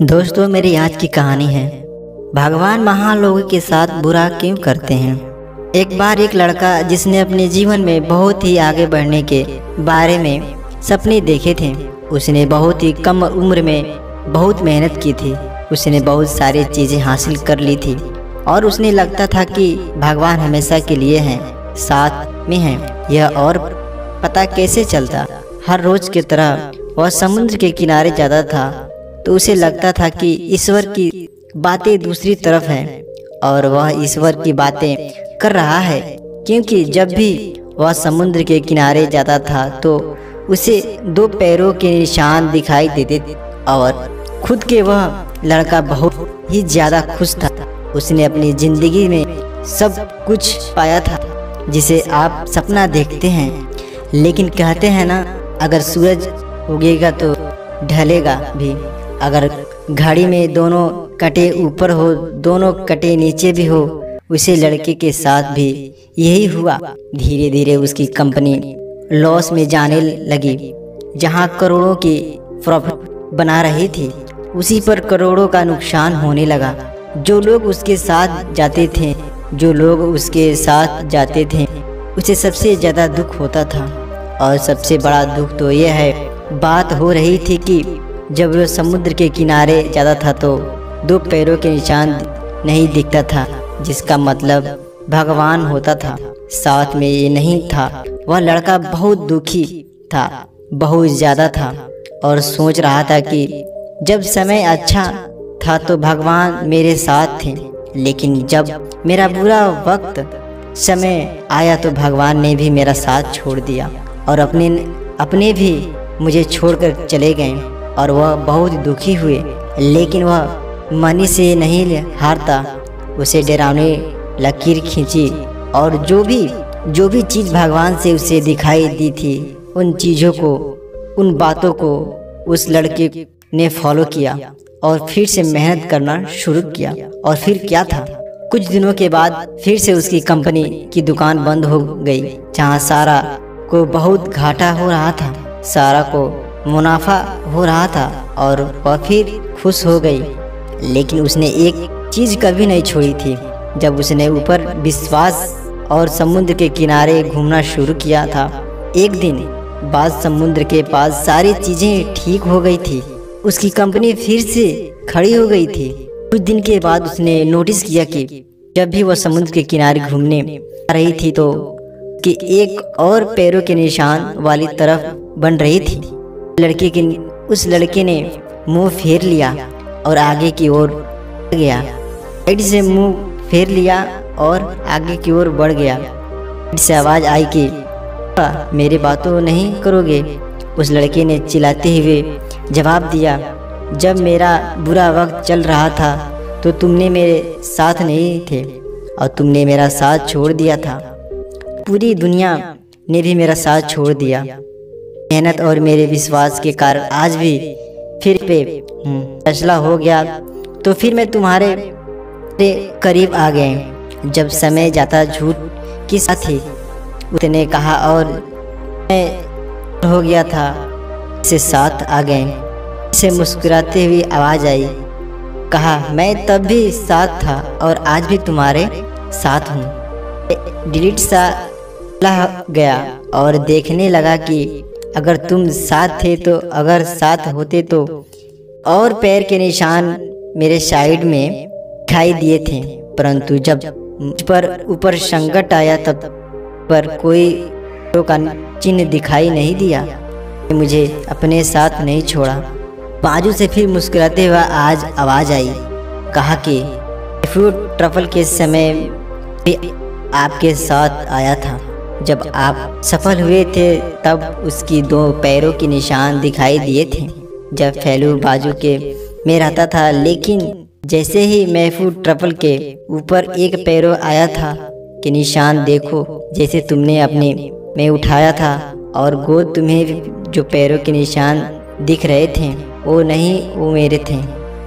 दोस्तों, मेरी आज की कहानी है भगवान महान लोगों के साथ बुरा क्यों करते हैं। एक बार एक लड़का जिसने अपने जीवन में बहुत ही आगे बढ़ने के बारे में सपने देखे थे, उसने बहुत ही कम उम्र में बहुत मेहनत की थी। उसने बहुत सारी चीज़ें हासिल कर ली थी और उसने लगता था कि भगवान हमेशा के लिए हैं, साथ में हैं। यह और पता कैसे चलता। हर रोज़ की तरह वह समुद्र के किनारे जाता था तो उसे लगता था कि ईश्वर की बातें दूसरी तरफ हैं और वह ईश्वर की बातें कर रहा है, क्योंकि जब भी वह समुद्र के किनारे जाता था तो उसे दो पैरों के निशान दिखाई देते और खुद के वह लड़का बहुत ही ज़्यादा खुश था। उसने अपनी ज़िंदगी में सब कुछ पाया था जिसे आप सपना देखते हैं, लेकिन कहते हैं ना, अगर सूरज उगेगा तो ढलेगा भी। अगर घड़ी में दोनों कटे ऊपर हो, दोनों कटे नीचे भी हो, उसे लड़के के साथ भी यही हुआ। धीरे धीरे उसकी कंपनी लॉस में जाने लगी। जहां करोड़ों की प्रॉफिट बना रही थी, उसी पर करोड़ों का नुकसान होने लगा। जो लोग उसके साथ जाते थे उसे सबसे ज़्यादा दुख होता था। और सबसे बड़ा दुख तो यह है, बात हो रही थी कि जब वह समुद्र के किनारे जाता था तो दो पैरों के निशान नहीं दिखता था, जिसका मतलब भगवान होता था, साथ में ये नहीं था। वह लड़का बहुत दुखी था, बहुत ज़्यादा था, और सोच रहा था कि जब समय अच्छा था तो भगवान मेरे साथ थे, लेकिन जब मेरा बुरा वक्त समय आया तो भगवान ने भी मेरा साथ छोड़ दिया और अपने भी मुझे छोड़कर चले गए। और वह बहुत दुखी हुए, लेकिन वह मन से नहीं हारता। उसे डरावनी लकीर खींची और जो भी चीज़ भगवान से उसे दिखाई दी थी, उन चीज़ों को, उन बातों को उस लड़के ने फॉलो किया और फिर से मेहनत करना शुरू किया। और फिर क्या था, कुछ दिनों के बाद फिर से उसकी कंपनी की दुकान बंद हो गई। जहाँ सारा को बहुत घाटा हो रहा था, सारा को मुनाफा हो रहा था और वह फिर खुश हो गई। लेकिन उसने एक चीज़ कभी नहीं छोड़ी थी। जब उसने ऊपर विश्वास और समुद्र के किनारे घूमना शुरू किया था, एक दिन बाद समुद्र के पास सारी चीज़ें ठीक हो गई थी। उसकी कंपनी फिर से खड़ी हो गई थी। कुछ दिन के बाद उसने नोटिस किया कि जब भी वह समुद्र के किनारे घूमने आ रही थी तो कि एक और पैरों के निशान वाली तरफ बन रही थी। उस लड़के ने मुंह फेर लिया और आगे की ओर गया। साइड से मुंह फेर लिया और आगे की ओर बढ़ गया। इससे आवाज़ आई कि मेरी बातों नहीं करोगे। उस लड़के ने चिल्लाते हुए जवाब दिया, जब मेरा बुरा वक्त चल रहा था तो तुमने मेरे साथ नहीं थे और तुमने मेरा साथ छोड़ दिया था। पूरी दुनिया ने भी मेरा साथ छोड़ दिया। मेहनत और मेरे विश्वास के कारण आज भी फिर पे फैसला हो गया, तो फिर मैं तुम्हारे करीब आ गए। जब समय जाता झूठ की साथी उसने कहा और मैं हो गया था, से साथ आ गए। इसे मुस्कुराते हुए आवाज़ आई, कहा मैं तब भी साथ था और आज भी तुम्हारे साथ हूँ। डिलीट सा गया और देखने लगा कि अगर तुम साथ थे तो अगर साथ होते तो और पैर के निशान मेरे साइड में दिखाई दिए थे, परंतु जब मुझ पर ऊपर संकट आया तब पर कोई का चिन्ह दिखाई नहीं दिया। मुझे अपने साथ नहीं छोड़ा। बाजू से फिर मुस्कुराते हुआ आज आवाज़ आई, कहा कि ट्रफल के समय भी आपके साथ आया था। जब आप सफल हुए थे तब उसकी दो पैरों के निशान दिखाई दिए थे। जब फैलू बाजू के में रहता था, लेकिन जैसे ही महफूज ट्रफल के ऊपर एक पैरों आया था कि निशान देखो, जैसे तुमने अपने में उठाया था और गोद तुम्हें जो पैरों के निशान दिख रहे थे वो नहीं, वो मेरे थे।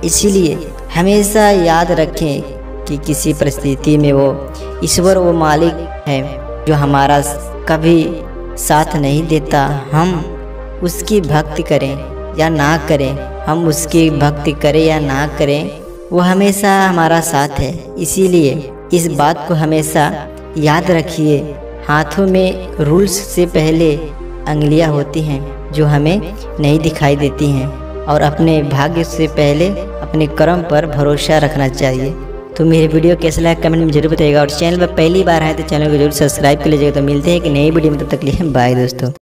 इसीलिए हमेशा याद रखें कि किसी परिस्थिति में वो ईश्वर, वो मालिक है जो हमारा कभी साथ नहीं देता। हम उसकी भक्ति करें, या ना करें, हम उसकी भक्ति करें या ना करें, वो हमेशा हमारा साथ है। इसीलिए इस बात को हमेशा याद रखिए। हाथों में रूल्स से पहले अंगुलियां होती हैं जो हमें नहीं दिखाई देती हैं, और अपने भाग्य से पहले अपने कर्म पर भरोसा रखना चाहिए। तो मेरे वीडियो कैसा लगा कमेंट में जरूर बताइएगा, और चैनल पर पहली बार आए तो चैनल को जरूर सब्सक्राइब कर लीजिएगा। तो मिलते हैं कि नई वीडियो में, तब तक के लिए बाय दोस्तों।